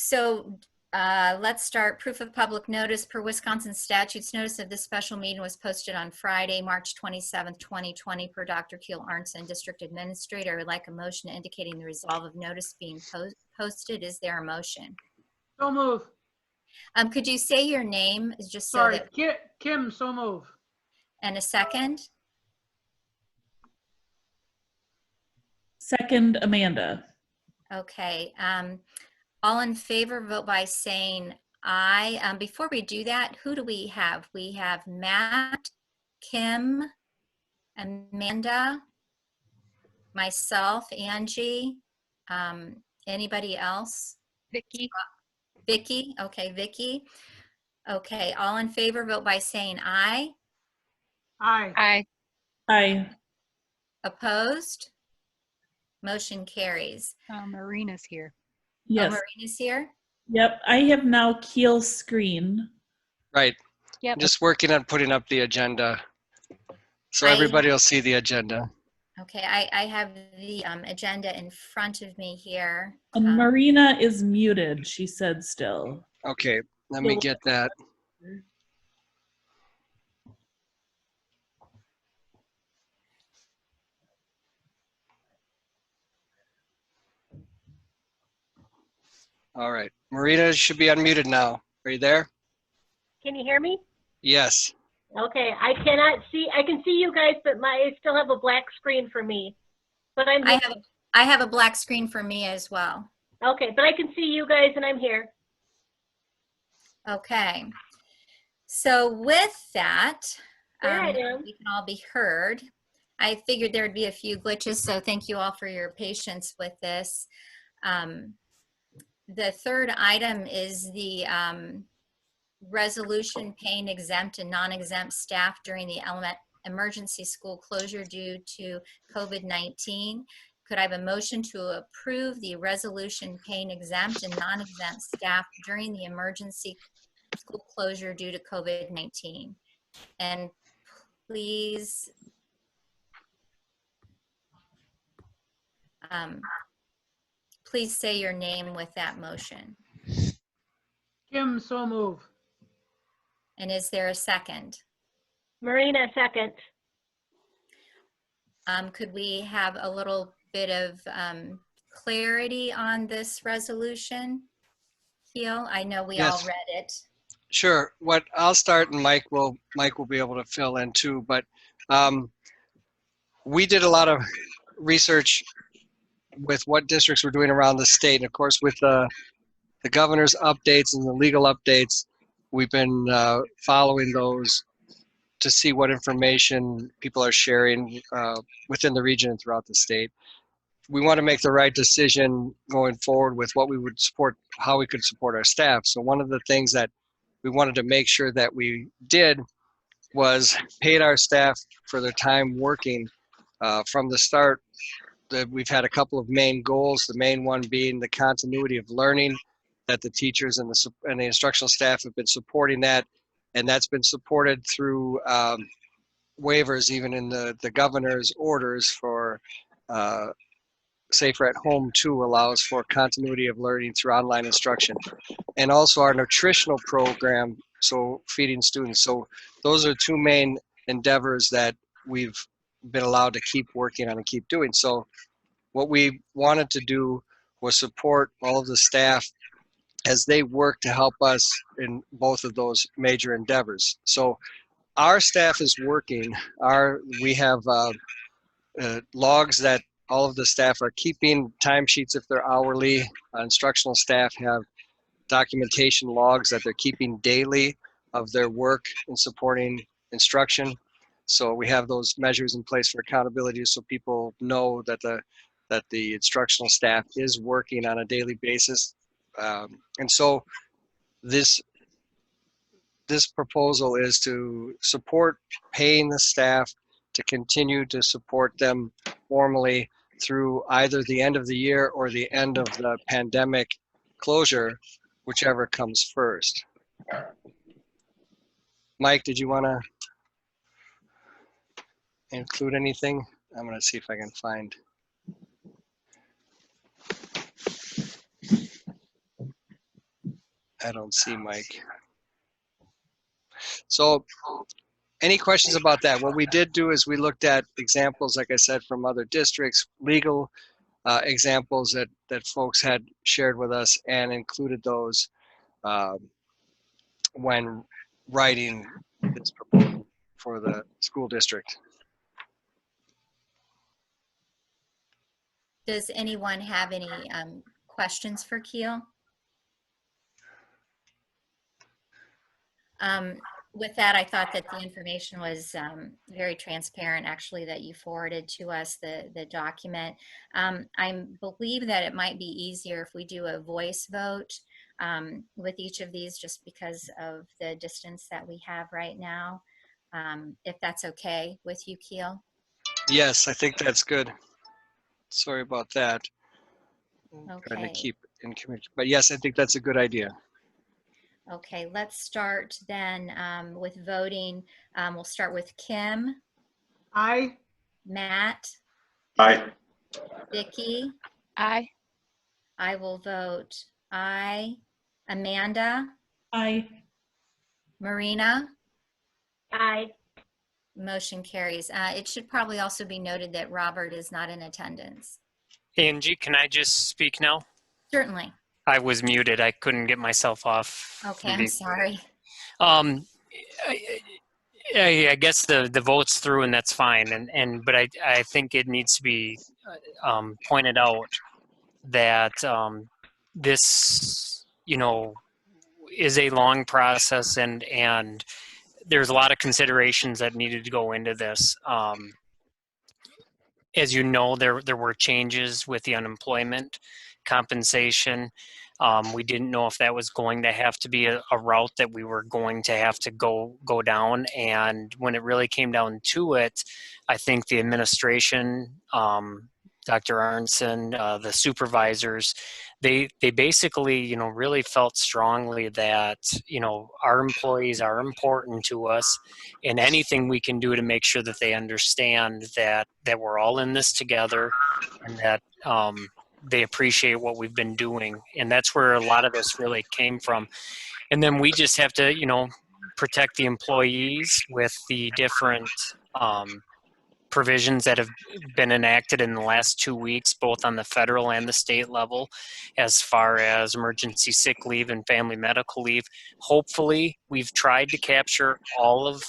So let's start. Proof of public notice per Wisconsin statutes. Notice of this special meeting was posted on Friday, March 27th, 2020 per Dr. Keel Arnson, District Administrator. I would like a motion indicating the resolve of notice being posted. Is there a motion? So move. Could you say your name just so Sorry, that, Kim, so move. and a second? Second, Amanda. Okay. All in favor, vote by saying aye. Before we do that, who do we have? We have Matt, Kim, Amanda, myself, Angie. Anybody else? Vicky. Vicky. Okay, Vicky. Okay, all in favor, vote by saying aye. Aye. Aye. Aye. Opposed? Motion carries. Marina's here. Yes. Oh, Marina's here? Yep. I have now Keel's screen. Right. Yep. Just working on putting up the agenda. So everybody will see the agenda. Okay, I have the agenda in front of me here. And Marina is muted, she said still. Okay, let me get that. All right, Marina should be unmuted now. Are you there? Can you hear me? Yes. Okay, I cannot see. I can see you guys, but I still have a black screen for me. But I'm here. I have a black screen for me as well. Okay, but I can see you guys and I'm here. Okay. So with that, There I am. we can all be heard. I figured there'd be a few glitches, so thank you all for your patience with this. The third item is the resolution paying exempt and non-exempt staff during the emergency school closure due to COVID-19. Could I have a motion to approve the resolution paying exempt and non-exempt staff during the emergency school closure due to COVID-19? And please, please say your name with that motion. Kim, so move. And is there a second? Marina, second. Could we have a little bit of clarity on this resolution, Keel? I know we all Yes. read it. Sure. What I'll start, and Mike will be able to fill in too. But we did a lot of research with what districts were doing around the state, and of course, with the governor's updates and the legal updates, we've been following those to see what information people are sharing within the region and throughout the state. We want to make the right decision going forward with what we would support, how we could support our staff. So one of the things that we wanted to make sure that we did was paid our staff for their time working from the start. We've had a couple of main goals, the main one being the continuity of learning, that the teachers and the instructional staff have been supporting that, and that's been supported through waivers even in the governor's orders for Safer at Home 2 allows for continuity of learning through online instruction, and also our nutritional program, so feeding students. So those are two main endeavors that we've been allowed to keep working on and keep doing. So what we wanted to do was support all of the staff as they work to help us in both of those major endeavors. So our staff is working. We have logs that all of the staff are keeping, timesheets if they're hourly. Instructional staff have documentation logs that they're keeping daily of their work in supporting instruction. So we have those measures in place for accountability, so people know that the instructional staff is working on a daily basis. And so this proposal is to support paying the staff to continue to support them formally through either the end of the year or the end of the pandemic closure, whichever comes first. Mike, did you want to include anything? I'm going to see if I can find. I don't see Mike. So any questions about that? What we did do is we looked at examples, like I said, from other districts, legal examples that folks had shared with us, and included those when writing this proposal for the school district. Does anyone have any questions for Keel? With that, I thought that the information was very transparent, actually, that you forwarded to us, the document. I believe that it might be easier if we do a voice vote with each of these, just because of the distance that we have right now. If that's okay with you, Keel? Yes, I think that's good. Sorry about that. Trying to Okay. keep in communication, but yes, I think that's a good idea. Okay, let's start then with voting. We'll start with Kim, Aye. Matt, Aye. Vicky. Aye. I will vote aye. Amanda, Aye. Marina, Aye. motion carries. It should probably also be noted that Robert is not in attendance. Angie, can I just speak now? Certainly. I was muted. I couldn't get myself off. Okay, I'm sorry. Um, I guess the vote's through and that's fine. But I think it needs to be pointed out that this, is a long process and there's a lot of considerations that needed to go into this. As you know, there were changes with the unemployment compensation. We didn't know if that was going to have to be a route that we were going to have to go down. And when it really came down to it, I think the administration, Dr. Arnson, the supervisors, they basically, really felt strongly that, our employees are important to us, and anything we can do to make sure that they understand that we're all in this together, and that they appreciate what we've been doing. And that's where a lot of this really came from. And then we just have to, protect the employees with the different provisions that have been enacted in the last 2 weeks, both on the federal and the state level, as far as emergency sick leave and family medical leave. Hopefully, we've tried to capture all of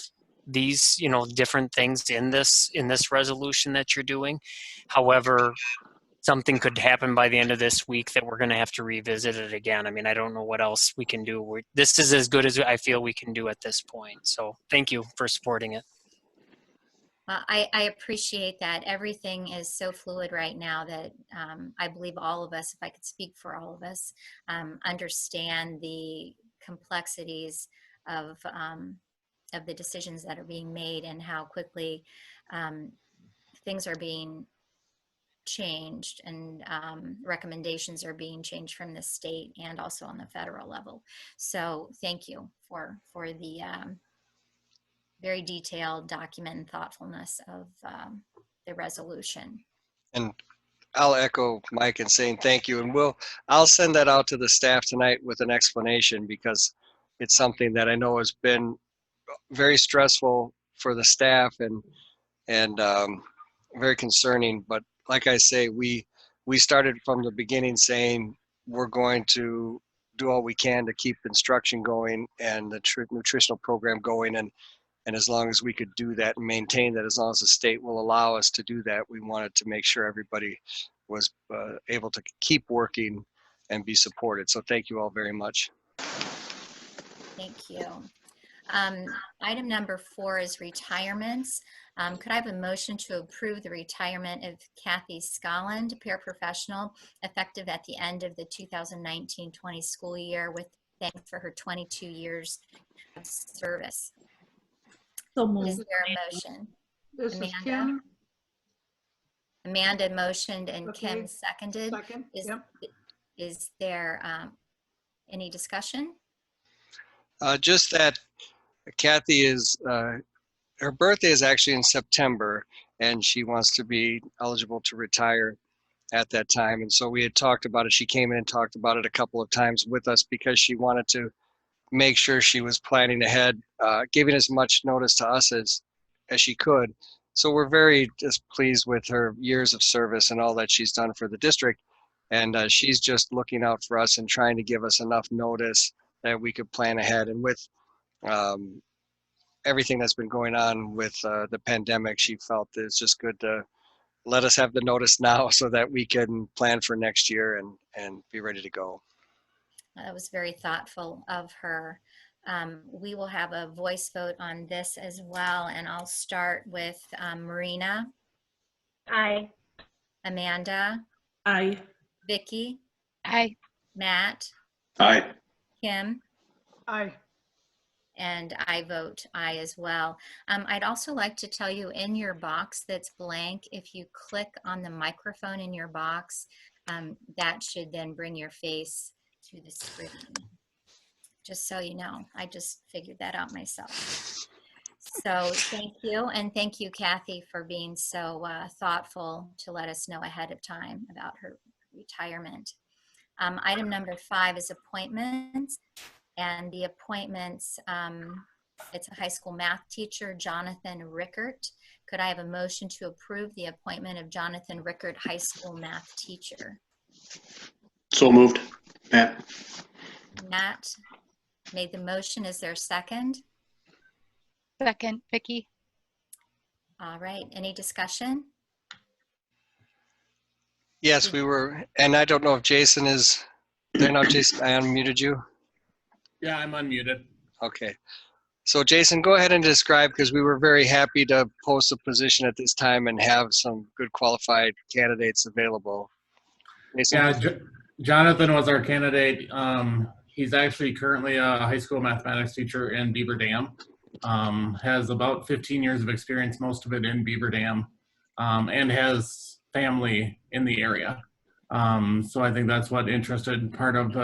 these, different things in this resolution that you're doing. However, something could happen by the end of this week that we're going to have to revisit it again. I mean, I don't know what else we can do. This is as good as I feel we can do at this point. So thank you for supporting it. I appreciate that. Everything is so fluid right now that I believe all of us, if I could speak for all of us, understand the complexities of the decisions that are being made and how quickly things are being changed, and recommendations are being changed from the state and also on the federal level. So thank you for the very detailed document and thoughtfulness of the resolution. And I'll echo Mike in saying thank you. And I'll send that out to the staff tonight with an explanation, because it's something that I know has been very stressful for the staff and very concerning. But like I say, we started from the beginning saying we're going to do all we can to keep instruction going and the nutritional program going. And as long as we could do that and maintain that, as long as the state will allow us to do that, we wanted to make sure everybody was able to keep working and be supported. So thank you all very much. Thank you. Item number 4 is retirements. Could I have a motion to approve the retirement of Kathy Scotland, paraprofessional, effective at the end of the 2019-20 school year, with thanks for her 22 years of service? So Is moved. there a motion? This is Amanda? Kim. Amanda motioned and Okay. Kim seconded. Second. Yep. Is there any discussion? Just that Kathy is, her birthday is actually in September, and she wants to be eligible to retire at that time. And so we had talked about it. She came in and talked about it a couple of times with us because she wanted to make sure she was planning ahead, giving as much notice to us as she could. So we're very just pleased with her years of service and all that she's done for the district. And she's just looking out for us and trying to give us enough notice that we could plan ahead. And with everything that's been going on with the pandemic, she felt that it's just good to let us have the notice now so that we can plan for next year and be ready to go. That was very thoughtful of her. We will have a voice vote on this as well, and I'll start with Marina, Aye. Amanda, Aye. Vicky, Aye. Matt, Aye. Kim, Aye. and I vote aye as well. I'd also like to tell you, in your box that's blank, if you click on the microphone in your box, that should then bring your face to the screen. Just so you know, I just figured that out myself. So thank you, and thank you, Kathy, for being so thoughtful to let us know ahead of time about her retirement. Item number 5 is appointments, and the appointments, it's a high school math teacher, Jonathan Rickert. Could I have a motion to approve the appointment of Jonathan Rickert, high school math teacher? So moved. Matt. Matt made the motion. Is there a second? Second, Vicky. All right, any discussion? Yes, we were, and I don't know if Jason is there now. Jason, I unmuted you. Yeah, I'm unmuted. Okay. So Jason, go ahead and describe, because we were very happy to post a position at this time and have some good qualified candidates available. Jason? Yeah, Jonathan was our candidate. He's actually currently a high school mathematics teacher in Beaver Dam. Has about 15 years of experience, most of it in Beaver Dam, and has family in the area. So I think that's what interested part of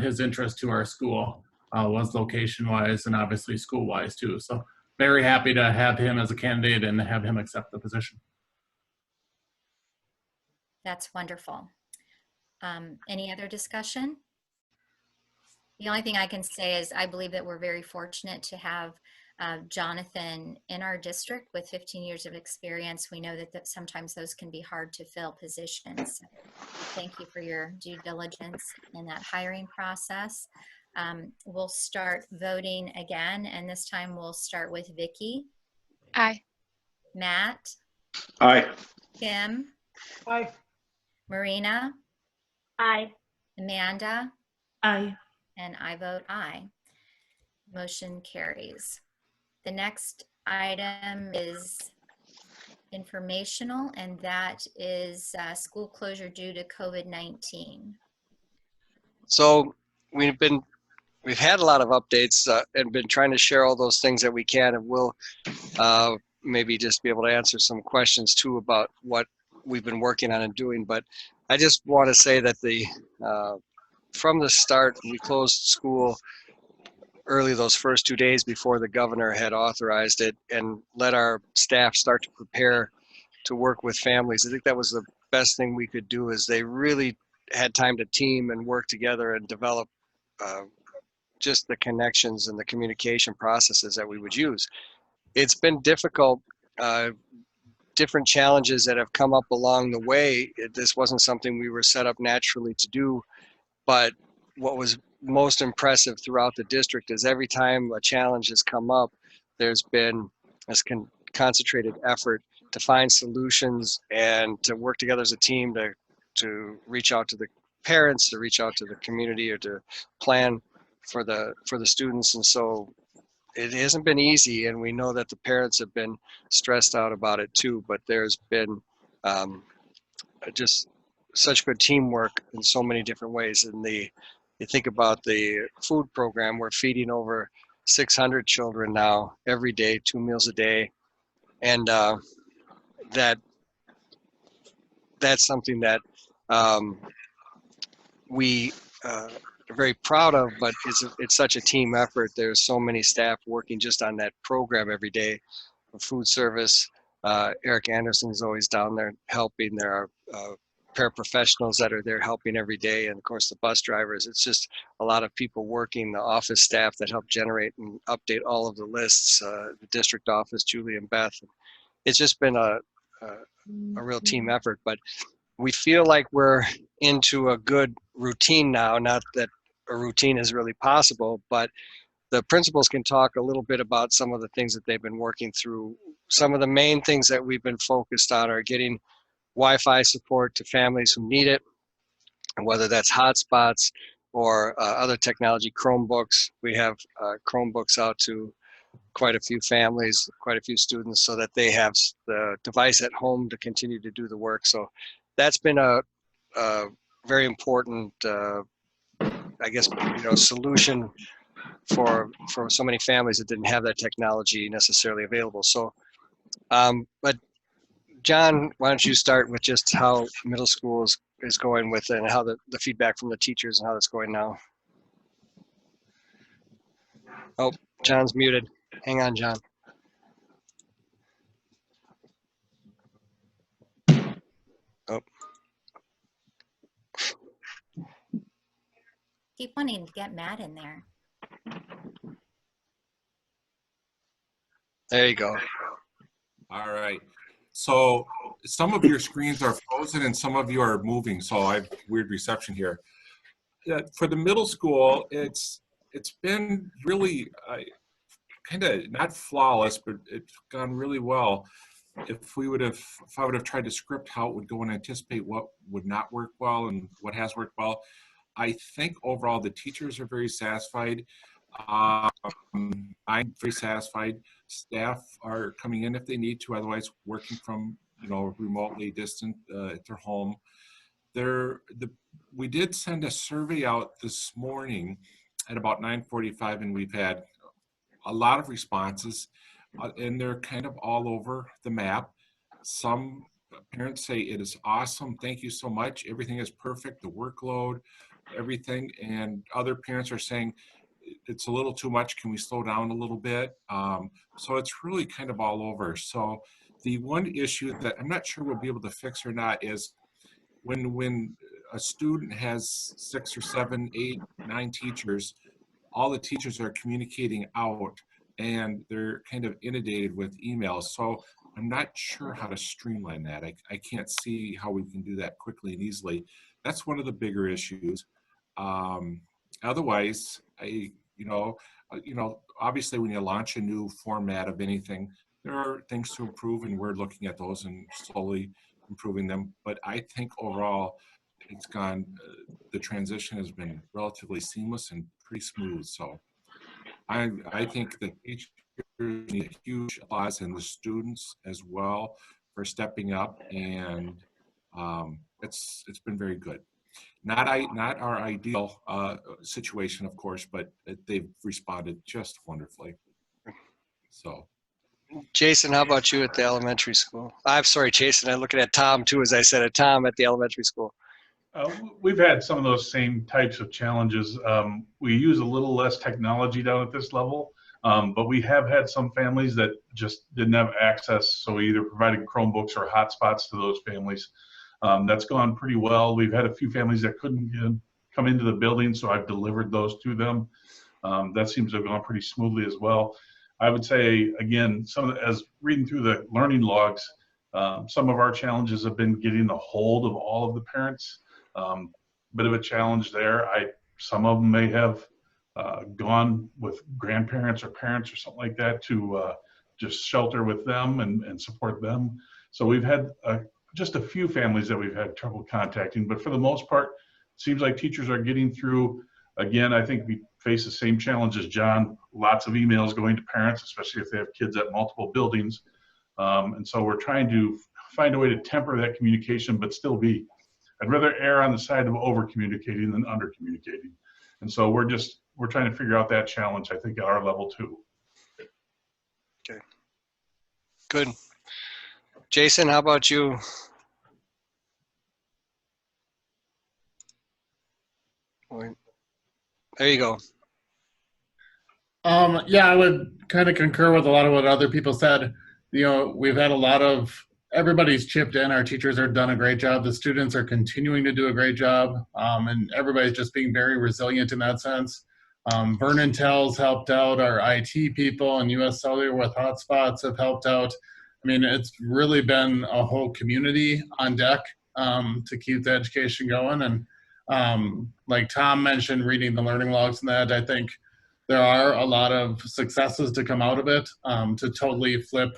his interest to our school was location-wise and obviously school-wise too. So very happy to have him as a candidate and have him accept the position. That's wonderful. Any other discussion? The only thing I can say is I believe that we're very fortunate to have Jonathan in our district with 15 years of experience. We know that sometimes those can be hard to fill positions. So thank you for your due diligence in that hiring process. We'll start voting again, and this time we'll start with Vicky, Aye. Matt, Aye. Kim, Aye. Marina, Aye. Amanda, Aye. and I vote aye. Motion carries. The next item is informational, and that is school closure due to COVID-19. So we've had a lot of updates and been trying to share all those things that we can, and we'll maybe just be able to answer some questions too about what we've been working on and doing. But I just want to say that from the start, we closed school early those first 2 days before the governor had authorized it, and let our staff start to prepare to work with families. I think that was the best thing we could do, is they really had time to team and work together and develop just the connections and the communication processes that we would use. It's been difficult, different challenges that have come up along the way. This wasn't something we were set up naturally to do, but what was most impressive throughout the district is every time a challenge has come up, there's been this concentrated effort to find solutions and to work together as a team to reach out to the parents, to reach out to the community, or to plan for the students. And so it hasn't been easy, and we know that the parents have been stressed out about it too, but there's been just such good teamwork in so many different ways. And you think about the food program, we're feeding over 600 children now every day, 2 meals a day. And that's something that we are very proud of, but it's such a team effort. There's so many staff working just on that program every day. Food service, Eric Anderson is always down there helping. There are paraprofessionals that are there helping every day, and of course the bus drivers. It's just a lot of people working, the office staff that help generate and update all of the lists, the district office, Julie and Beth. It's just been a real team effort, but we feel like we're into a good routine now. Not that a routine is really possible, but the principals can talk a little bit about some of the things that they've been working through. Some of the main things that we've been focused on are getting Wi-Fi support to families who need it, and whether that's hotspots or other technology, Chromebooks. We have Chromebooks out to quite a few families, quite a few students, so that they have the device at home to continue to do the work. So that's been a very important, I guess, solution for so many families that didn't have that technology necessarily available. So, but John, why don't you start with just how middle school is going with it, and how the feedback from the teachers and how that's going now. Oh, John's muted. Hang on, John. Oh. Keep wanting to get Matt in there. There you go. All right. So some of your screens are frozen and some of you are moving, so I have weird reception here. For the middle school, it's been really kind of not flawless, but it's gone really well. If I would have tried to script how it would go and anticipate what would not work well and what has worked well, I think overall the teachers are very satisfied. I'm very satisfied. Staff are coming in if they need to, otherwise working from remotely distant at their home. We did send a survey out this morning at about 9:45, and we've had a lot of responses, and they're kind of all over the map. Some parents say it is awesome, thank you so much, everything is perfect, the workload, everything, and other parents are saying it's a little too much, can we slow down a little bit? So it's really kind of all over. So the one issue that I'm not sure we'll be able to fix or not is when a student has 6 or 7, 8, 9 teachers, all the teachers are communicating out and they're kind of inundated with emails. So I'm not sure how to streamline that. I can't see how we can do that quickly and easily. That's one of the bigger issues. Otherwise, obviously when you launch a new format of anything, there are things to improve, and we're looking at those and slowly improving them. But I think overall, it's gone. The transition has been relatively seamless and pretty smooth. So I think the teachers need a huge applause, and the students as well, for stepping up, and it's been very good. Not our ideal situation, of course, but they've responded just wonderfully. So, Jason, how about you at the elementary school? I'm sorry, Jason, I'm looking at Tom too, as I said, at Tom at the elementary school. We've had some of those same types of challenges. We use a little less technology down at this level, but we have had some families that just didn't have access, so we either provided Chromebooks or hotspots to those families. That's gone pretty well. We've had a few families that couldn't come into the building, so I've delivered those to them. That seems to have gone pretty smoothly as well. I would say, again, as reading through the learning logs, some of our challenges have been getting a hold of all of the parents. Bit of a challenge there. Some of them may have gone with grandparents or parents or something like that to just shelter with them and support them. So we've had just a few families that we've had trouble contacting, but for the most part, it seems like teachers are getting through. Again, I think we face the same challenge as John, lots of emails going to parents, especially if they have kids at multiple buildings. And so we're trying to find a way to temper that communication, but still I'd rather err on the side of over communicating than under communicating. And so we're trying to figure out that challenge, I think, at our level too. Okay, good. Jason, how about you? There you go. Yeah, I would kind of concur with a lot of what other people said. We've had a lot of everybody's chipped in. Our teachers have done a great job. The students are continuing to do a great job. And everybody's just being very resilient in that sense. Vernon Tells helped out. Our IT people and US Cellular with hotspots have helped out. I mean, it's really been a whole community on deck to keep the education going. And like Tom mentioned, reading the learning logs and that, I think there are a lot of successes to come out of it. To totally flip,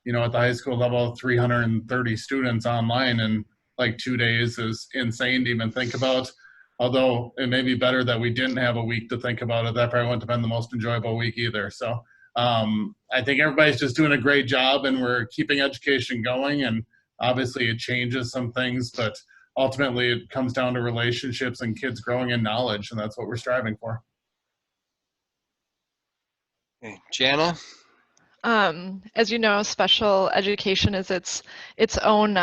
you know, at the high school level, 330 students online in like 2 days is insane to even think about. Although it may be better that we didn't have a week to think about it. That probably wouldn't have been the most enjoyable week either. So I think everybody's just doing a great job, and we're keeping education going. And obviously it changes some things, but ultimately it comes down to relationships and kids growing in knowledge, and that's what we're striving for. Okay. Jana? As you know, special education is its own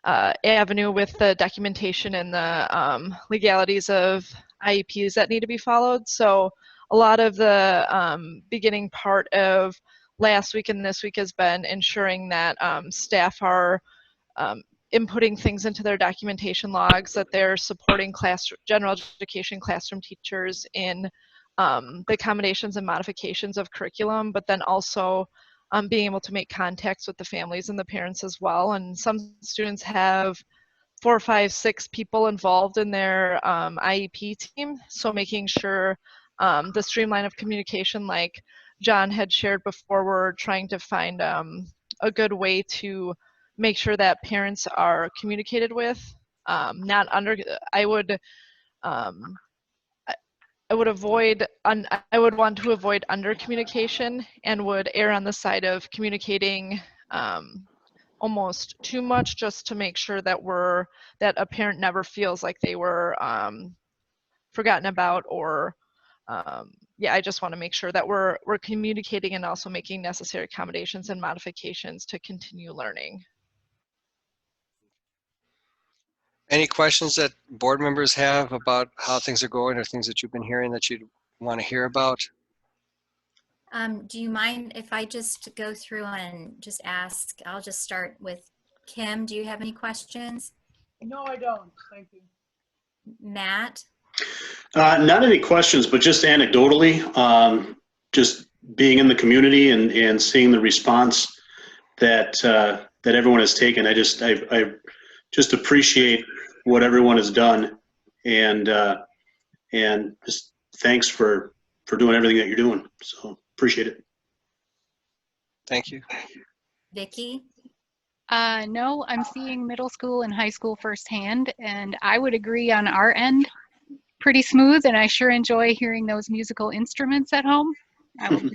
avenue with the documentation and the legalities of IEPs that need to be followed. So a lot of the beginning part of last week and this week has been ensuring that staff are inputting things into their documentation logs, that they're supporting general education classroom teachers in the accommodations and modifications of curriculum, but then also being able to make contacts with the families and the parents as well. And some students have 4, 5, 6 people involved in their IEP team. So making sure the streamline of communication, like John had shared before, we're trying to find a good way to make sure that parents are communicated with. I would want to avoid under communication, and would err on the side of communicating almost too much, just to make sure that a parent never feels like they were forgotten about, or I just want to make sure that we're communicating and also making necessary accommodations and modifications to continue learning. Any questions that board members have about how things are going, or things that you've been hearing that you'd want to hear about? Do you mind if I just go through and just ask? I'll just start with Kim. Do you have any questions? No, I don't. Thank you. Matt? Not any questions, but just anecdotally, just being in the community and seeing the response that that everyone has taken. I just appreciate what everyone has done, and just thanks for doing everything that you're doing. So appreciate it. Thank you. Vicki? No, I'm seeing middle school and high school firsthand, and I would agree on our end, pretty smooth, and I sure enjoy hearing those musical instruments at home. I will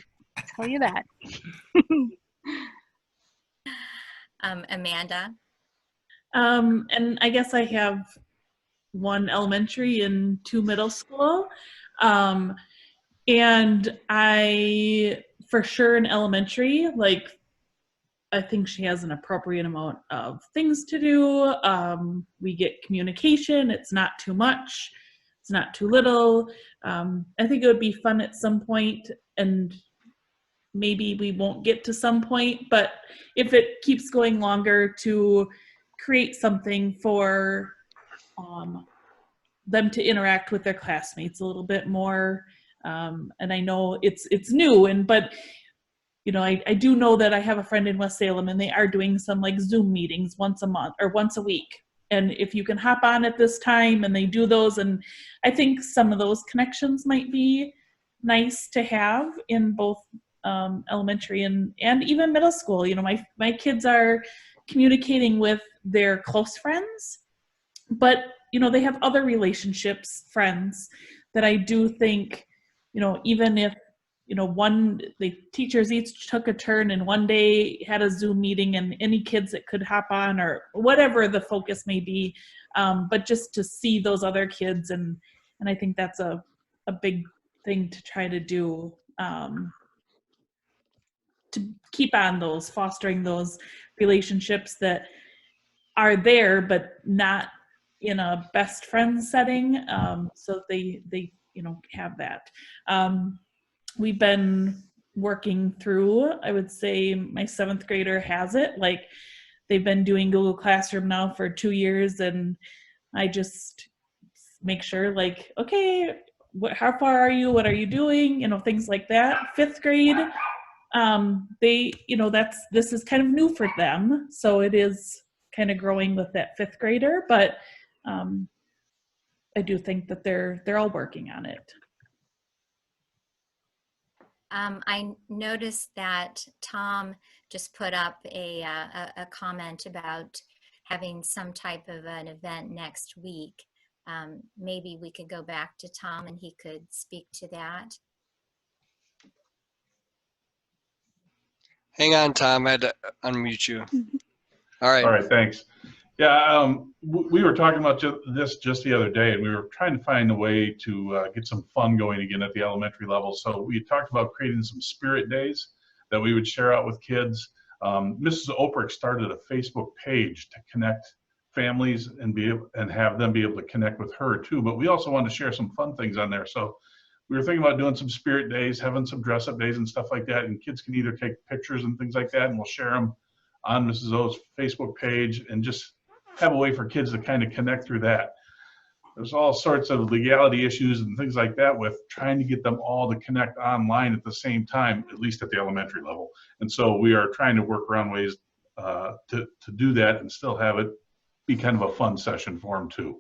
tell you that. Amanda? And I guess I have 1 elementary and 2 middle school. And I, for sure in elementary, like, I think she has an appropriate amount of things to do. We get communication. It's not too much. It's not too little. I think it would be fun at some point, and maybe we won't get to some point, but if it keeps going longer, to create something for them to interact with their classmates a little bit more. And I know it's new, but you know, I do know that I have a friend in West Salem, and they are doing some like Zoom meetings once a month or once a week. And if you can hop on at this time, and they do those, and I think some of those connections might be nice to have in both elementary and even middle school. You know, my kids are communicating with their close friends, but you know, they have other relationships, friends, that I do think, you know, even if, you know, the teachers each took a turn and one day had a Zoom meeting, and any kids that could hop on, or whatever the focus may be, but just to see those other kids, and I think that's a big thing to try to do, to keep on fostering those relationships that are there, but not in a best friend setting, so they you know, have that. We've been working through, I would say my 7th grader has it, like they've been doing Google Classroom now for 2 years, and I just make sure, like, okay, how far are you? What are you doing? You know, things like that. 5th grade, they, you know, this is kind of new for them, so it is kind of growing with that 5th grader, but I do think that they're all working on it. I noticed that Tom just put up a comment about having some type of an event next week. Maybe we could go back to Tom and he could speak to that. Hang on, Tom. I had to unmute you. All right. All right, thanks. Yeah, we were talking about this just the other day, and we were trying to find a way to get some fun going again at the elementary level. So we talked about creating some spirit days that we would share out with kids. Mrs. Oprich started a Facebook page to connect families and have them be able to connect with her too. But we also wanted to share some fun things on there. So we were thinking about doing some spirit days, having some dress-up days and stuff like that. And kids can either take pictures and things like that, and we'll share them on Mrs. O's Facebook page, and just have a way for kids to kind of connect through that. There's all sorts of legality issues and things like that with trying to get them all to connect online at the same time, at least at the elementary level. And so we are trying to work around ways to do that and still have it be kind of a fun session for them too.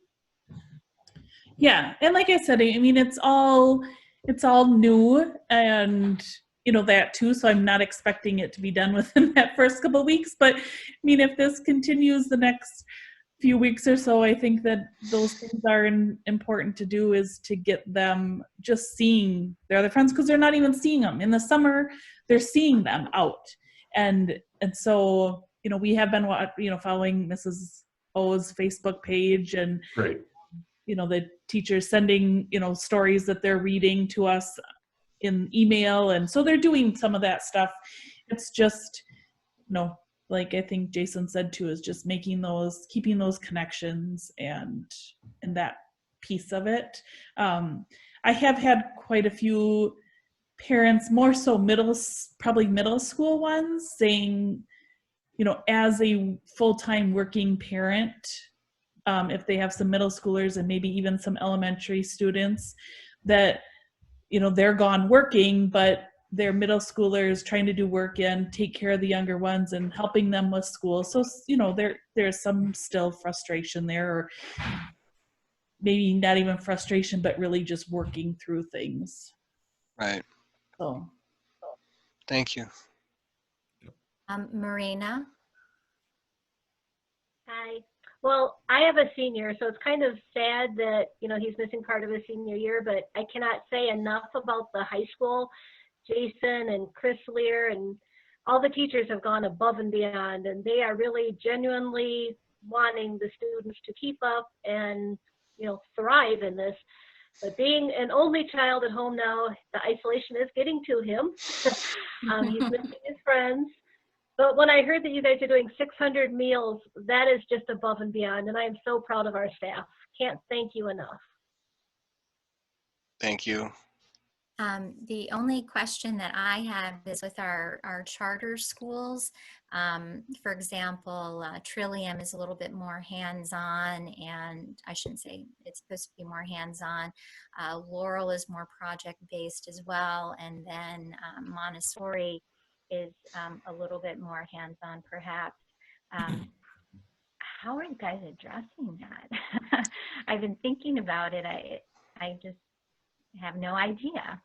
Yeah, and like I said, I mean, it's all new, and you know that too, so I'm not expecting it to be done within that first couple of weeks. But I mean, if this continues the next few weeks or so, I think that those things are important to do, is to get them just seeing their other friends, because they're not even seeing them in the summer. They're seeing them out, and so you know, we have been following Mrs. O's Facebook page, and Great. You know, the teachers sending, you know, stories that they're reading to us in email, and so they're doing some of that stuff. It's just, you know, like I think Jason said too, is just keeping those connections and that piece of it. I have had quite a few parents, more so probably middle school ones, saying, you know, as a full-time working parent, if they have some middle schoolers and maybe even some elementary students, that, you know, they're gone working, but they're middle schoolers trying to do work and take care of the younger ones and helping them with school. So, you know, there's some still frustration there, or maybe not even frustration, but really just working through things. Right. So. Thank you. Marina? Hi. Well, I have a senior, so it's kind of sad that, you know, he's missing part of his senior year, but I cannot say enough about the high school. Jason and Chris Lear and all the teachers have gone above and beyond, and they are really genuinely wanting the students to keep up and, you know, thrive in this. But being an only child at home now, the isolation is getting to him. He's missing his friends. But when I heard that you guys are doing 600 meals, that is just above and beyond, and I am so proud of our staff. Can't thank you enough. Thank you. The only question that I have is with our charter schools. For example, Trillium is a little bit more hands-on, and I shouldn't say it's supposed to be more hands-on. Laurel is more project-based as well, and then Montessori is a little bit more hands-on perhaps. How are you guys addressing that? I've been thinking about it. I just have no idea.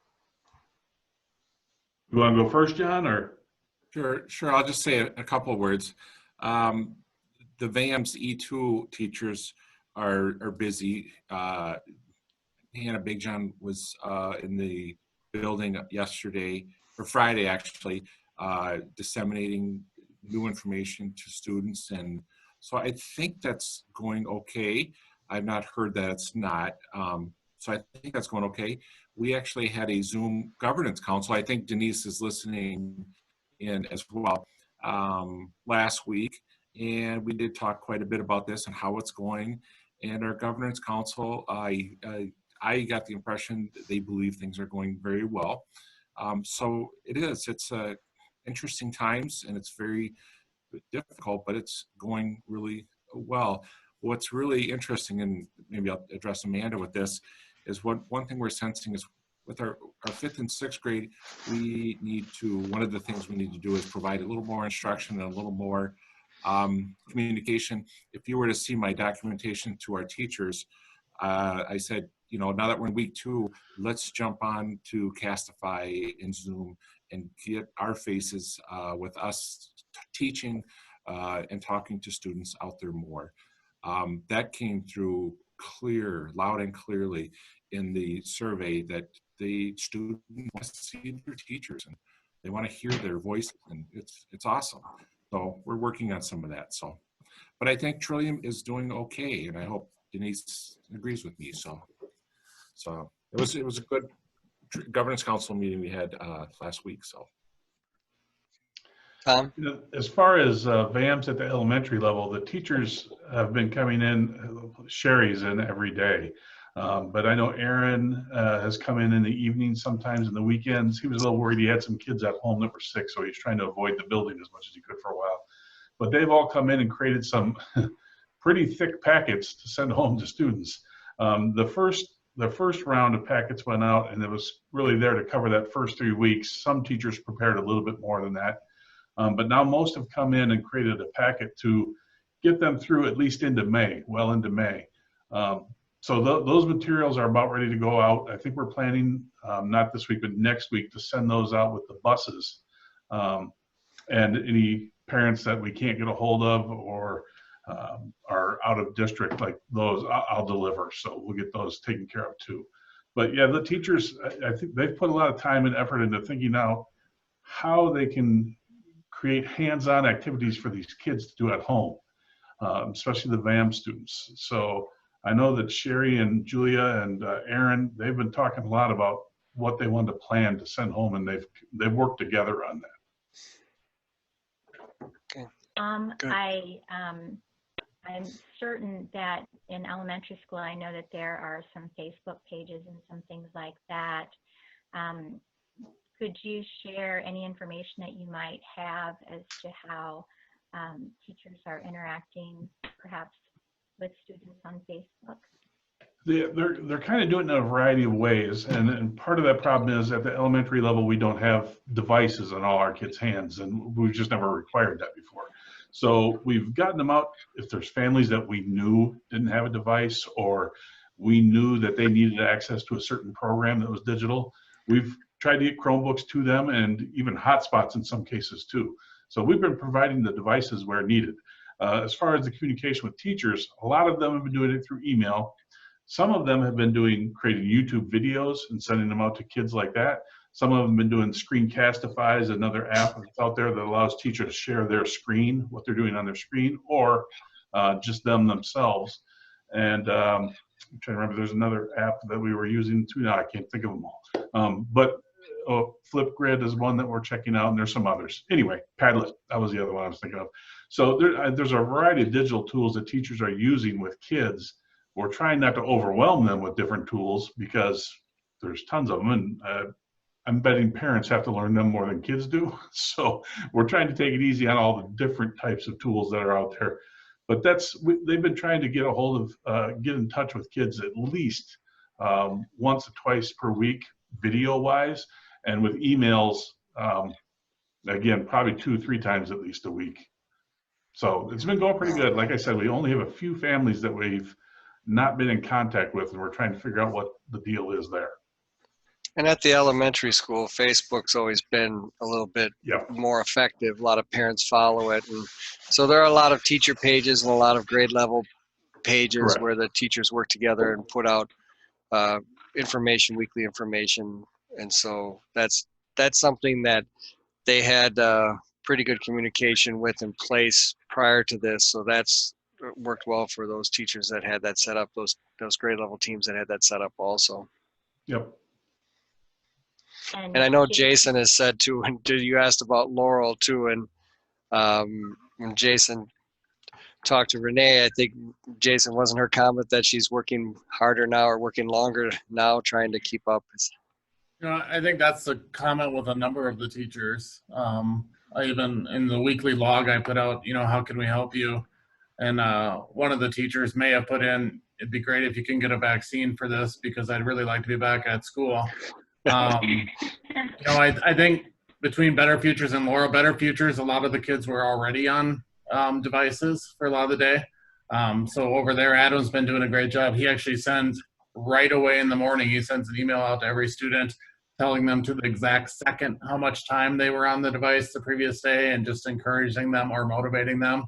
You want to go first, John, or? Sure. I'll just say a couple of words. The VAMS E2 teachers are busy. Hannah Big John was in the building yesterday, or Friday actually, disseminating new information to students, and so I think that's going okay. I've not heard that it's not, so I think that's going okay. We actually had a Zoom governance council. I think Denise is listening in as well, last week, and we did talk quite a bit about this and how it's going. And our governance council, I got the impression that they believe things are going very well. So it's interesting times, and it's very difficult, but it's going really well. What's really interesting, and maybe I'll address Amanda with this, is one thing we're sensing is with our 5th and 6th grade, one of the things we need to do is provide a little more instruction and a little more communication. If you were to see my documentation to our teachers, I said, now that we're in week 2, let's jump on to Castify and Zoom and get our faces with us teaching and talking to students out there more. That came through loud and clearly in the survey, that the students want to see their teachers and they want to hear their voices, and it's awesome. So we're working on some of that. But I think Trillium is doing okay, and I hope Denise agrees with me. So it was a good governance council meeting we had last week. So Tom? As far as VAMs at the elementary level, the teachers have been coming in. Sherry's in every day. But I know Aaron has come in the evening, sometimes in the weekends. He was a little worried. He had some kids at home that were sick, so he's trying to avoid the building as much as he could for a while. But they've all come in and created some pretty thick packets to send home to students. The first round of packets went out, and it was really there to cover that first 3 weeks. Some teachers prepared a little bit more than that. But now most have come in and created a packet to get them through at least into May, well into May. So those materials are about ready to go out. I think we're planning, not this week, but next week, to send those out with the buses. And any parents that we can't get a hold of or are out of district, like those, I'll deliver. So we'll get those taken care of too. But yeah, the teachers, I think they've put a lot of time and effort into thinking out how they can create hands-on activities for these kids to do at home, especially the VAM students. So I know that Sherry and Julia and Aaron, they've been talking a lot about what they want to plan to send home, and they've worked together on that. Okay. Good. I'm certain that in elementary school, I know that there are some Facebook pages and some things like that. Could you share any information that you might have as to how teachers are interacting, perhaps with students on Facebook? They're kind of doing it in a variety of ways, and part of that problem is at the elementary level we don't have devices in all our kids' hands, and we've just never required that before. So we've gotten them out if there's families that we knew didn't have a device, or we knew that they needed access to a certain program that was digital. We've tried to get Chromebooks to them, and even hotspots in some cases too. So we've been providing the devices where needed. As far as the communication with teachers, a lot of them have been doing it through email. Some of them have been creating YouTube videos and sending them out to kids like that. Some of them have been doing Screencastify, is another app that's out there that allows teachers to share their screen, what they're doing on their screen, or just them themselves. And I'm trying to remember, there's another app that we were using too. Now I can't think of them all. But Flipgrid is one that we're checking out, and there's some others. Anyway, Padlet, that was the other one I was thinking of. So there's a variety of digital tools that teachers are using with kids. We're trying not to overwhelm them with different tools because there's tons of them, and I'm betting parents have to learn them more than kids do. So we're trying to take it easy on all the different types of tools that are out there. But they've been trying to get a hold of, get in touch with kids at least once or twice per week, video-wise, and with emails, again, probably 2 or 3 times at least a week. So it's been going pretty good. Like I said, we only have a few families that we've not been in contact with, and we're trying to figure out what the deal is there. And at the elementary school, Facebook's always been a little bit more effective. A lot of parents follow it. And so there are a lot of teacher pages and a lot of grade level pages where the teachers work together and put out information, weekly information. And so that's something that they had pretty good communication with in place prior to this. So that's worked well for those teachers that had that set up, those grade level teams that had that set up also. Yep. And I know Jason has said too, and you asked about Laurel too, and when Jason talked to Renee, I think Jason, wasn't her comment that she's working harder now or working longer now trying to keep up? You know, I think that's the comment with a number of the teachers. I even in the weekly log I put out, how can we help you? And one of the teachers may have put in, it'd be great if you can get a vaccine for this because I'd really like to be back at school. I think between Better Futures and Laurel, Better Futures, a lot of the kids were already on devices for a lot of the day. So over there, Adam's been doing a great job. He actually sends right away in the morning, he sends an email out to every student telling them to the exact second how much time they were on the device the previous day and just encouraging them or motivating them.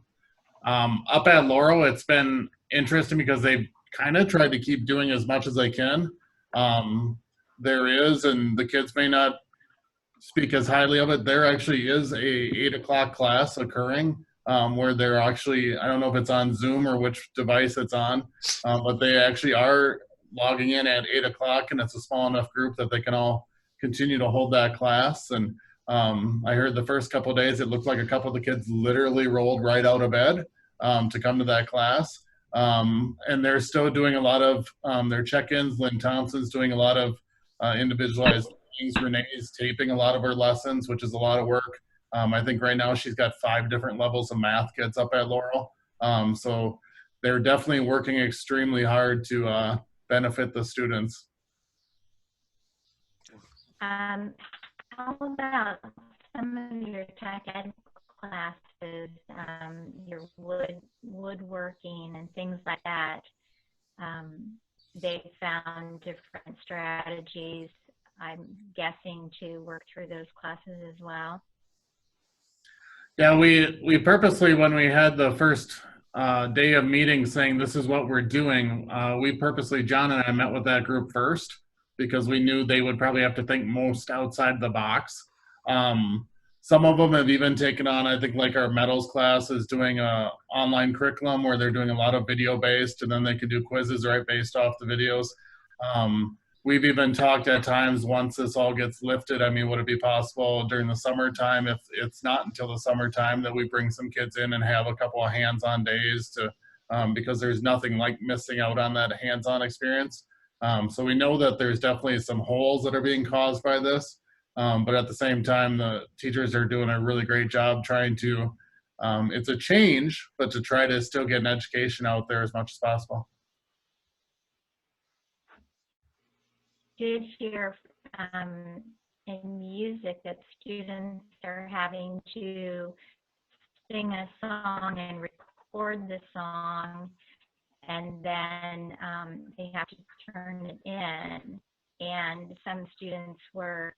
Up at Laurel, it's been interesting because they've kind of tried to keep doing as much as they can. There is, and the kids may not speak as highly of it, there actually is a 8 o'clock class occurring where they're actually, I don't know if it's on Zoom or which device it's on, but they actually are logging in at 8 o'clock, and it's a small enough group that they can all continue to hold that class. And I heard the first couple of days, it looked like a couple of the kids literally rolled right out of bed to come to that class. And they're still doing a lot of their check-ins. Lynn Thompson's doing a lot of individualized things. Renee's taping a lot of her lessons, which is a lot of work. I think right now she's got 5 different levels of math kids up at Laurel. So they're definitely working extremely hard to benefit the students. How about some of your tech ed classes, your woodworking and things like that? They found different strategies, I'm guessing, to work through those classes as well. Yeah, we purposely, when we had the first day of meetings saying this is what we're doing, we purposely, John and I met with that group first because we knew they would probably have to think most outside the box. Some of them have even taken on, I think like our metals class is doing a online curriculum where they're doing a lot of video based, and then they could do quizzes right based off the videos. We've even talked at times, once this all gets lifted, I mean, would it be possible during the summertime, if it's not until the summertime, that we bring some kids in and have a couple of hands-on days to, because there's nothing like missing out on that hands-on experience. So we know that there's definitely some holes that are being caused by this. But at the same time, the teachers are doing a really great job trying to, it's a change, but to try to still get an education out there as much as possible. Did hear in music that students are having to sing a song and record the song, and then they have to turn it in. And some students were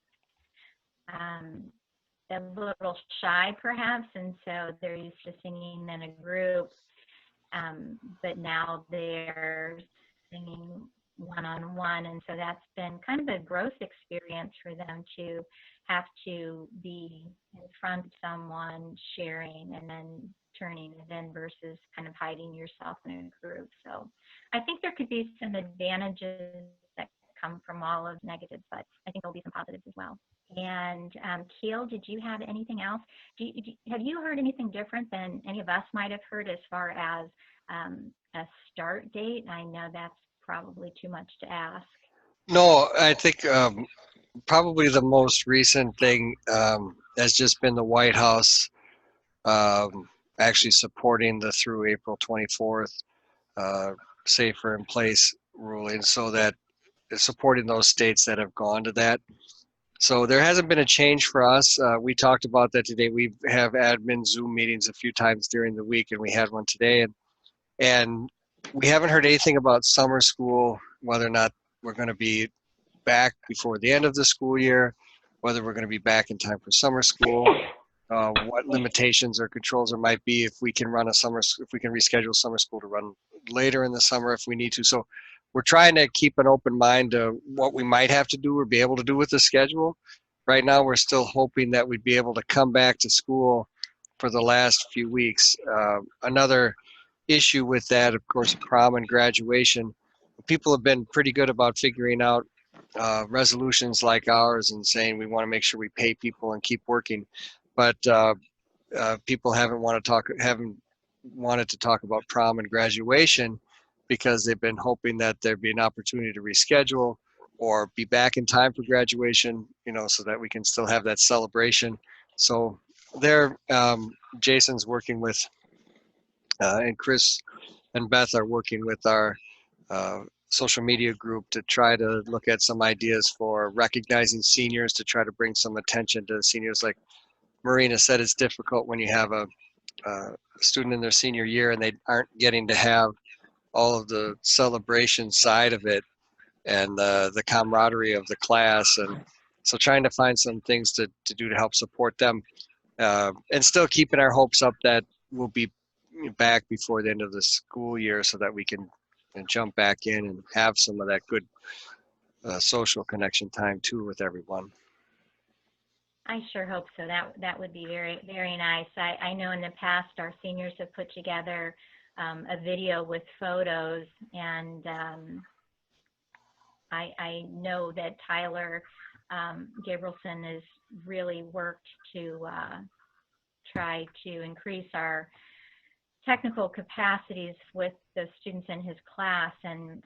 a little shy perhaps, and so they're used to singing in a group, but now they're singing one-on-one, and so that's been kind of a growth experience for them to have to be in front of someone sharing and then turning it in versus kind of hiding yourself in a group. So I think there could be some advantages that come from all of negatives, but I think there'll be some positives as well. And Keel, did you have anything else? Have you heard anything different than any of us might have heard as far as a start date? I know that's probably too much to ask. No, I think probably the most recent thing has just been the White House actually supporting the through April 24th safer in place ruling, so that it's supporting those states that have gone to that. So there hasn't been a change for us. We talked about that today. We have admin Zoom meetings a few times during the week, and we had one today. And we haven't heard anything about summer school, whether or not we're going to be back before the end of the school year, whether we're going to be back in time for summer school, what limitations or controls there might be if we can run if we can reschedule summer school to run later in the summer if we need to. So we're trying to keep an open mind to what we might have to do or be able to do with the schedule. Right now, we're still hoping that we'd be able to come back to school for the last few weeks. Another issue with that, of course, prom and graduation. People have been pretty good about figuring out resolutions like ours and saying we want to make sure we pay people and keep working. But people haven't wanted to talk about prom and graduation because they've been hoping that there'd be an opportunity to reschedule or be back in time for graduation, so that we can still have that celebration. So there, Jason's working with, and Chris and Beth are working with our social media group to try to look at some ideas for recognizing seniors, to try to bring some attention to seniors. Like Marina said, it's difficult when you have a student in their senior year and they aren't getting to have all of the celebration side of it and the camaraderie of the class. And so trying to find some things to do to help support them, and still keeping our hopes up that we'll be back before the end of the school year so that we can jump back in and have some of that good social connection time too with everyone. I sure hope so. That would be very, very nice. I know in the past our seniors have put together a video with photos, and I know that Tyler Gabrielson has really worked to try to increase our technical capacities with the students in his class, and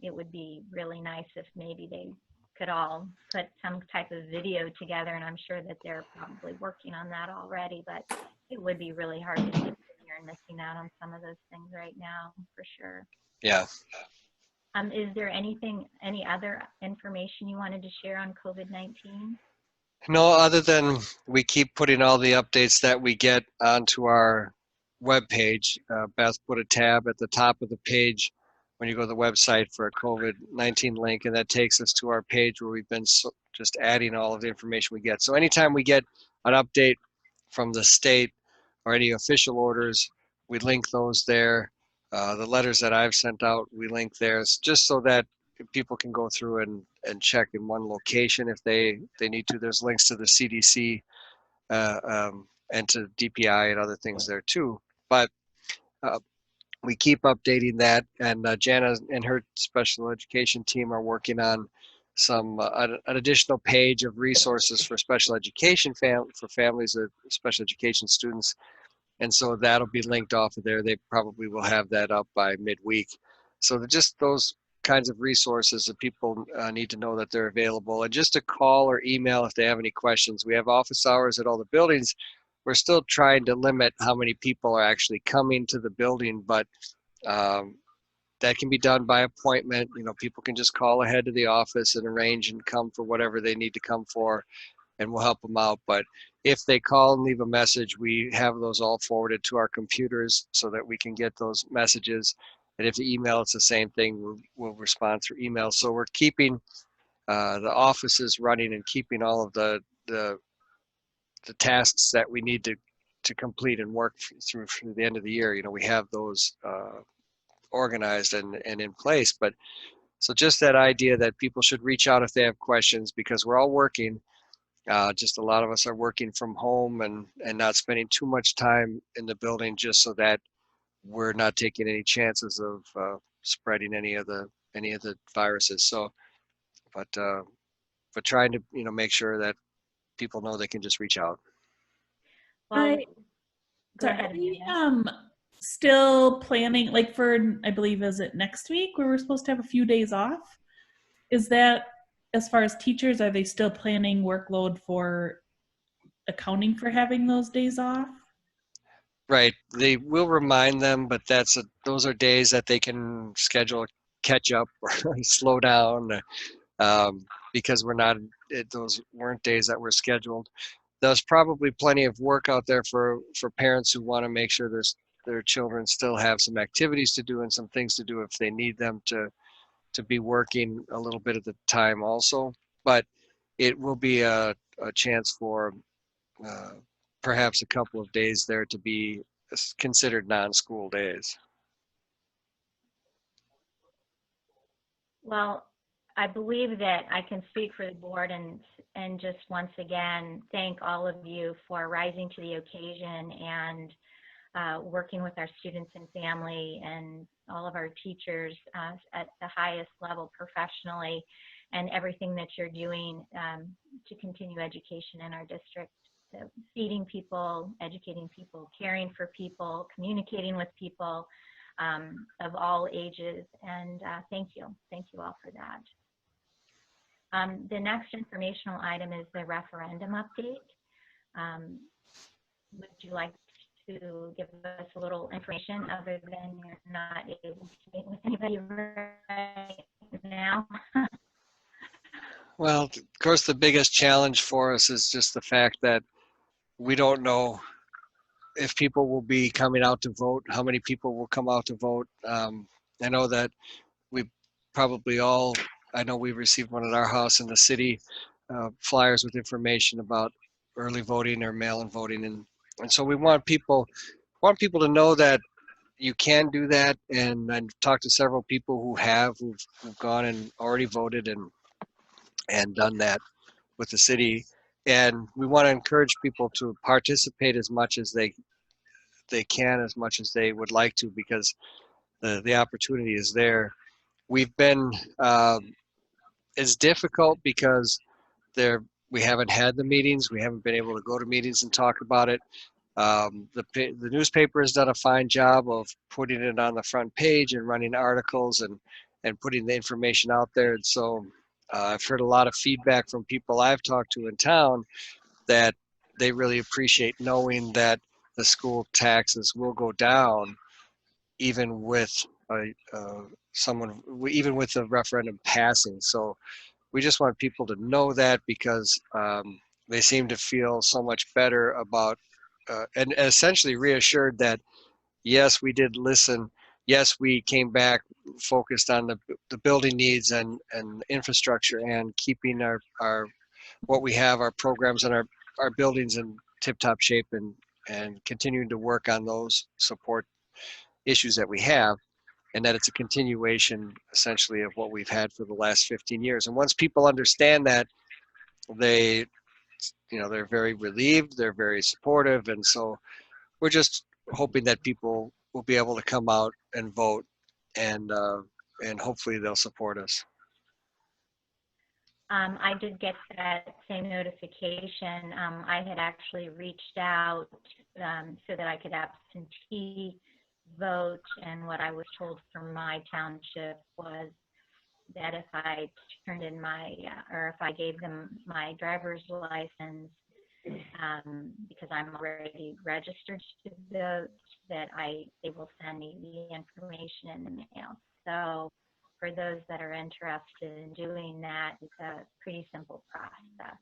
it would be really nice if maybe they could all put some type of video together, and I'm sure that they're probably working on that already, but it would be really hard to sit here and missing out on some of those things right now, for sure. Yeah. Is there any other information you wanted to share on COVID-19? No, other than we keep putting all the updates that we get onto our webpage. Beth put a tab at the top of the page when you go to the website for a COVID-19 link, and that takes us to our page where we've been just adding all of the information we get. So anytime we get an update from the state or any official orders, we link those there. The letters that I've sent out, we link there. It's just so that people can go through and check in one location if they need to. There's links to the CDC and to DPI and other things there too. But we keep updating that, and Jana and her special education team are working on some an additional page of resources for special education for families of special education students, and so that'll be linked off of there. They probably will have that up by midweek. So just those kinds of resources that people need to know that they're available, and just to call or email if they have any questions. We have office hours at all the buildings. We're still trying to limit how many people are actually coming to the building, but that can be done by appointment. You know, people can just call ahead to the office and arrange and come for whatever they need to come for, and we'll help them out. But if they call and leave a message, we have those all forwarded to our computers so that we can get those messages. And if you email, it's the same thing. We'll respond through email. So we're keeping the offices running and keeping all of the tasks that we need to complete and work through the end of the year. You know, we have those organized and in place. But so just that idea that people should reach out if they have questions, because we're all working. Just a lot of us are working from home and not spending too much time in the building, just so that we're not taking any chances of spreading any of the viruses. So, but trying to make sure that people know they can just reach out. Well, go So ahead, are we Amanda. still planning, like for, I believe, is it next week where we're supposed to have a few days off? Is that, as far as teachers, are they still planning workload for accounting for having those days off? Right. They will remind them, but those are days that they can schedule catch up or slow down, because those weren't days that were scheduled. There's probably plenty of work out there for parents who want to make sure their children still have some activities to do and some things to do if they need them to be working a little bit at the time also. But it will be a chance for perhaps a couple of days there to be considered non-school days. Well, I believe that I can speak for the board and just once again thank all of you for rising to the occasion and working with our students and family and all of our teachers at the highest level professionally, and everything that you're doing to continue education in our district. So feeding people, educating people, caring for people, communicating with people of all ages, and thank you all for that. The next informational item is the referendum update. would you like to give us a little information other than you're not able to meet with anybody right now? Well, of course, the biggest challenge for us is just the fact that we don't know if people will be coming out to vote, how many people will come out to vote. I know that we probably all, I know we received one at our house in the city, flyers with information about early voting or mail-in voting. And so we want people to know that you can do that. And I've talked to several people who've gone and already voted and done that with the city. And we want to encourage people to participate as much as they can, as much as they would like to, because the opportunity is there. We've been, it's difficult because we haven't had the meetings. We haven't been able to go to meetings and talk about it. The newspaper has done a fine job of putting it on the front page and running articles and putting the information out there. And so I've heard a lot of feedback from people I've talked to in town that they really appreciate knowing that the school taxes will go down even with even with the referendum passing. So we just want people to know that, because they seem to feel so much better about and essentially reassured that yes, we did listen. Yes, we came back focused on the building needs and infrastructure and keeping our what we have, our programs and our buildings in tip-top shape, and continuing to work on those support issues that we have, and that it's a continuation essentially of what we've had for the last 15 years. And once people understand that, they're very relieved, they're very supportive. And so we're just hoping that people will be able to come out and vote, and hopefully they'll support us. I did get that same notification. I had actually reached out so that I could absentee vote, and what I was told from my township was that if I turned in or if I gave them my driver's license, because I'm already registered to vote, that they will send me the information in the mail. So for those that are interested in doing that, it's a pretty simple process.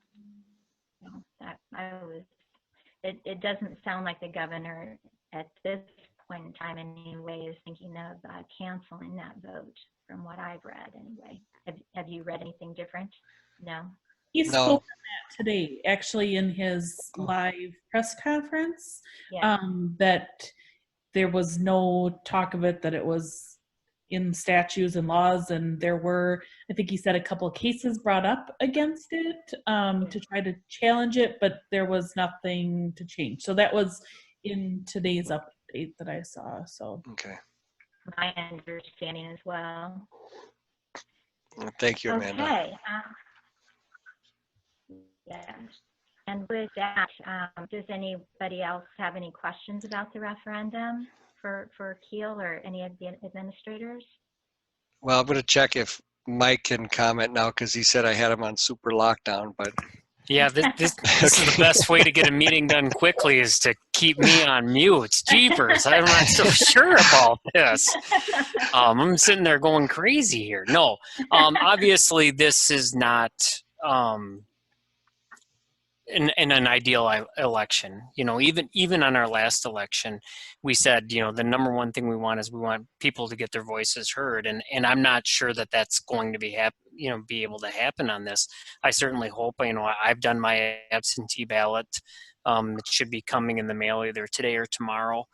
It doesn't sound like the governor at this point in time anyway is thinking of canceling that vote, from what I've read anyway. Have you read anything different? No? He No. spoke on that today, actually, in his live press conference, Yeah. that there was no talk of it, that it was in statutes and laws, and there were, I think he said, a couple of cases brought up against it to try to challenge it, but there was nothing to change. So that was in today's update that I saw. So Okay. My understanding as well. Thank you, Amanda. Okay. Yeah. And with that, does anybody else have any questions about the referendum for Keel or any of the administrators? Well, I'm going to check if Mike can comment now, because he said I had him on super lockdown, but Yeah, this is the best way to get a meeting done quickly, is to keep me on mute. Jeepers, I'm not so sure about this. I'm sitting there going crazy here. No, obviously this is not in an ideal election. Even on our last election, we said, the number one thing we want is we want people to get their voices heard, and I'm not sure that that's going to be able to happen on this. I certainly hope. I've done my absentee ballot. It should be coming in the mail either today or tomorrow.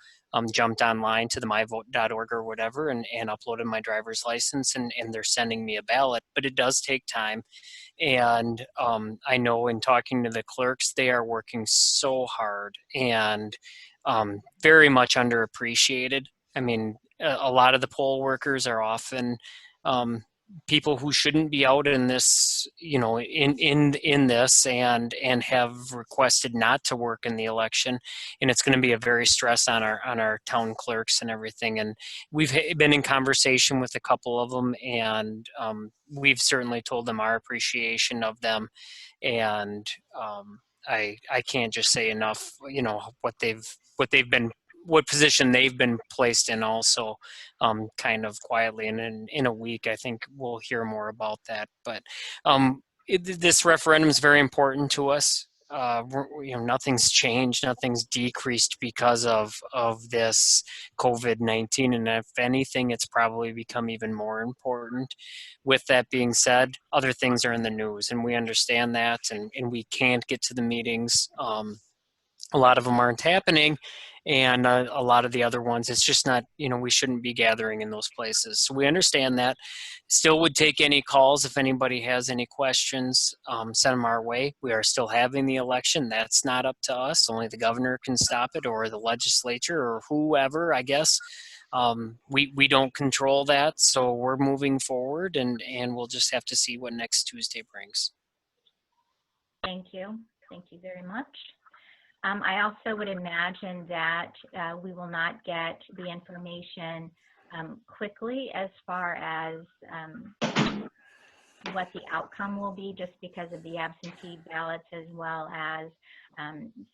Jumped online to the myvote.org or whatever and uploaded my driver's license, and they're sending me a ballot, but it does take time. And I know in talking to the clerks, they are working so hard and very much underappreciated. I mean, a lot of the poll workers are often people who shouldn't be out in this, in this, and have requested not to work in the election, and it's going to be a very stress on our town clerks and everything. And we've been in conversation with a couple of them, and we've certainly told them our appreciation of them, and I can't just say enough, what position they've been placed in also, kind of quietly. And in a week, I think we'll hear more about that. But this referendum is very important to us. Nothing's changed, nothing's decreased because of this COVID-19, and if anything, it's probably become even more important. With that being said, other things are in the news, and we understand that, and we can't get to the meetings. A lot of them aren't happening, and a lot of the other ones, it's just not, we shouldn't be gathering in those places. So we understand that. Still would take any calls. If anybody has any questions, send them our way. We are still having the election. That's not up to us. Only the governor can stop it, or the legislature, or whoever, I guess. We don't control that, so we're moving forward, and we'll just have to see what next Tuesday brings. Thank you. Thank you very much. I also would imagine that we will not get the information quickly as far as what the outcome will be, just because of the absentee ballots, as well as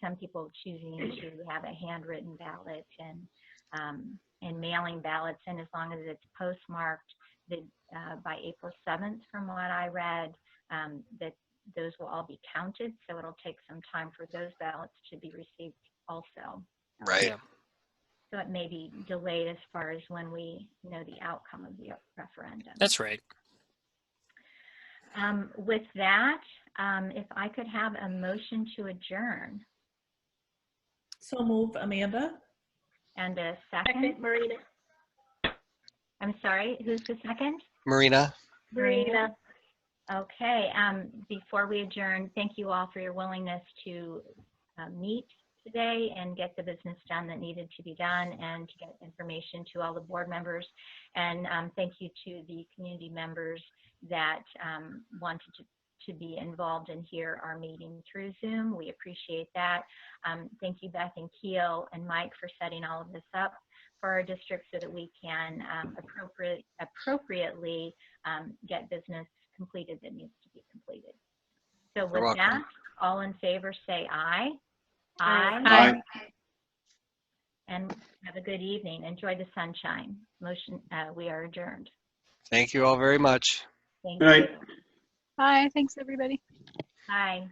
some people choosing to have a handwritten ballot and mailing ballots. And as long as it's postmarked by April 7th, from what I read, that those will all be counted, so it'll take some time for those ballots to be received also. Right. Yeah. So it may be delayed as far as when we know the outcome of the referendum. That's right. With that, if I could have a motion to adjourn. So move, Amanda. And a second. Second, Marina. I'm sorry, who's the second? Marina? Marina. Okay, before we adjourn, thank you all for your willingness to meet today and get the business done that needed to be done, and to get information to all the board members. And thank you to the community members that wanted to be involved and hear our meeting through Zoom. We appreciate that. Thank you, Beth and Keel and Mike, for setting all of this up for our district so that we can appropriately get business completed that needs to be completed. So with that, all in favor say aye. Aye. Aye. And have a good evening. Enjoy the sunshine. We are adjourned. Thank you all very much. Thank Good night. you. Bye. Thanks, everybody. Bye.